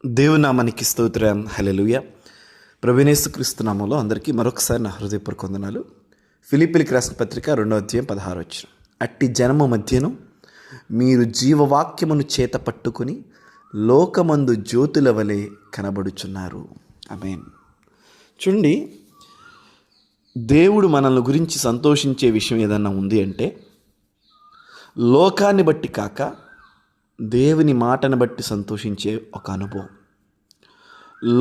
దేవుని నామానికి స్తోత్రం. హల్లెలూయా. ప్రభువైన క్రీస్తు నామంలో అందరికీ మరొకసారి నా హృదయపూర్వక వందనాలు. ఫిలిప్పీయులకు రాసిన పత్రిక 2వ అధ్యాయం 16వ వచనం. అట్టి జనము మధ్యను మీరు జీవవాక్యమును చేత పట్టుకుని లోకమందు జ్యోతుల వలె కనబడుచున్నారు. ఆమేన్. చూడండి, దేవుడు మనల్ని గురించి సంతోషించే విషయం ఏదన్నా ఉంది అంటే లోకాన్ని బట్టి కాక దేవుని మాటను బట్టి సంతోషించే ఒక అనుభవం.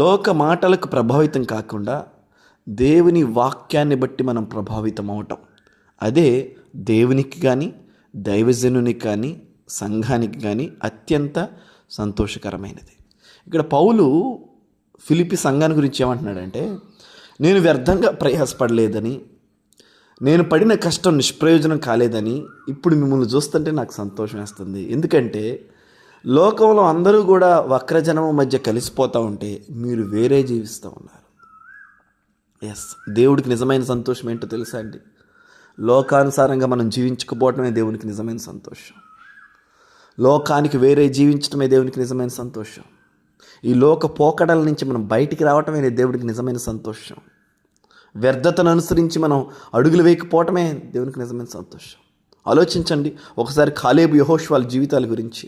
లోక మాటలకు ప్రభావితం కాకుండా దేవుని వాక్యాన్ని బట్టి మనం ప్రభావితం అవటం, అదే దేవునికి కానీ దైవజనునికి కానీ సంఘానికి కానీ అత్యంత సంతోషకరమైనది. ఇక్కడ పౌలు ఫిలిప్పీ సంఘాన్ని గురించి ఏమంటున్నాడంటే, నేను వ్యర్థంగా ప్రయాసపడలేదని, నేను పడిన కష్టం నిష్ప్రయోజనం కాలేదని ఇప్పుడు మిమ్మల్ని చూస్తుంటే నాకు సంతోషం వేస్తుంది. ఎందుకంటే లోకంలో అందరూ కూడా వక్రజనము మధ్య కలిసిపోతూ ఉంటే మీరు వేరే జీవిస్తూ ఉన్నారు. ఎస్, దేవుడికి నిజమైన సంతోషం ఏంటో తెలుసా అండి? లోకానుసారంగా మనం జీవించకపోవటమే దేవునికి నిజమైన సంతోషం. లోకానికి వేరే జీవించడమే దేవునికి నిజమైన సంతోషం. ఈ లోక పోకడల నుంచి మనం బయటికి రావటమే దేవుడికి నిజమైన సంతోషం. వ్యర్థతను అనుసరించి మనం అడుగులు వేయకపోవటమే దేవునికి నిజమైన సంతోషం. ఆలోచించండి ఒకసారి కాలేబు యెహోషువల జీవితాల గురించి.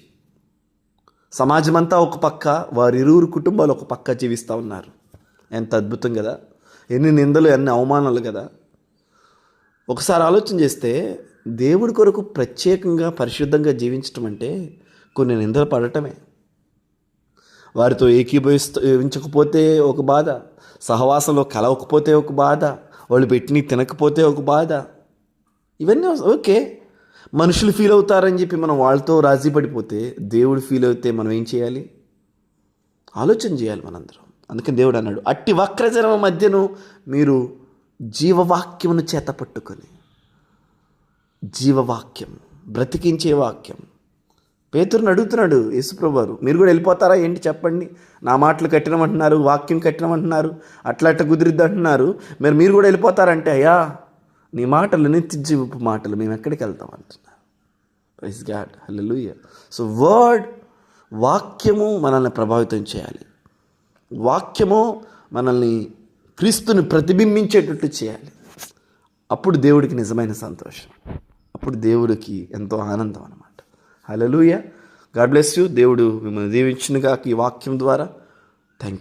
సమాజం అంతా ఒక పక్క, వారిరువురు కుటుంబాలు ఒక పక్క జీవిస్తూ ఉన్నారు. ఎంత అద్భుతం కదా! ఎన్ని నిందలు, ఎన్ని అవమానాలు కదా! ఒకసారి ఆలోచన చేస్తే దేవుడి కొరకు ప్రత్యేకంగా పరిశుద్ధంగా జీవించటం అంటే కొన్ని నిందలు పడటమే. వారితో ఏకీభవించకపోతే ఒక బాధ, సహవాసంలో కలవకపోతే ఒక బాధ, వాళ్ళు పెట్టిని తినకపోతే ఒక బాధ. ఇవన్నీ ఓకే, మనుషులు ఫీల్ అవుతారని చెప్పి మనం వాళ్ళతో రాజీ పడిపోతే దేవుడు ఫీల్ అవుతే మనం ఏం చేయాలి? ఆలోచన చేయాలి మనందరం. అందుకని దేవుడు అన్నాడు, అట్టి వక్రజనమ మధ్యను మీరు జీవవాక్యమును చేత పట్టుకొని. జీవవాక్యం, బ్రతికించే వాక్యం. పేతురుని అడుగుతున్నాడు యేసుప్రభు వారు, మీరు కూడా వెళ్ళిపోతారా ఏంటి చెప్పండి, నా మాటలు కట్టినమంటున్నారు, వాక్యం కట్టినమంటున్నారు, అట్లా కుదిరిద్ది అంటున్నారు, మీరు కూడా వెళ్ళిపోతారంటే, అయ్యా నీ మాటలు నిత్య జీవపు మాటలు, మేము ఎక్కడికి వెళ్తాం అంటున్నారు. ప్రైజ్ గాడ్, హల్లెలూయా. సో వాక్యము మనల్ని ప్రభావితం చేయాలి. వాక్యము మనల్ని క్రీస్తుని ప్రతిబింబించేటట్టు చేయాలి. అప్పుడు దేవుడికి నిజమైన సంతోషం, అప్పుడు దేవుడికి ఎంతో ఆనందం అన్నమాట. హల్లెలూయా. God bless you. దేవుడు మిమ్మల్ని దీవించునుగాక ఈ వాక్యం ద్వారా. Thank you.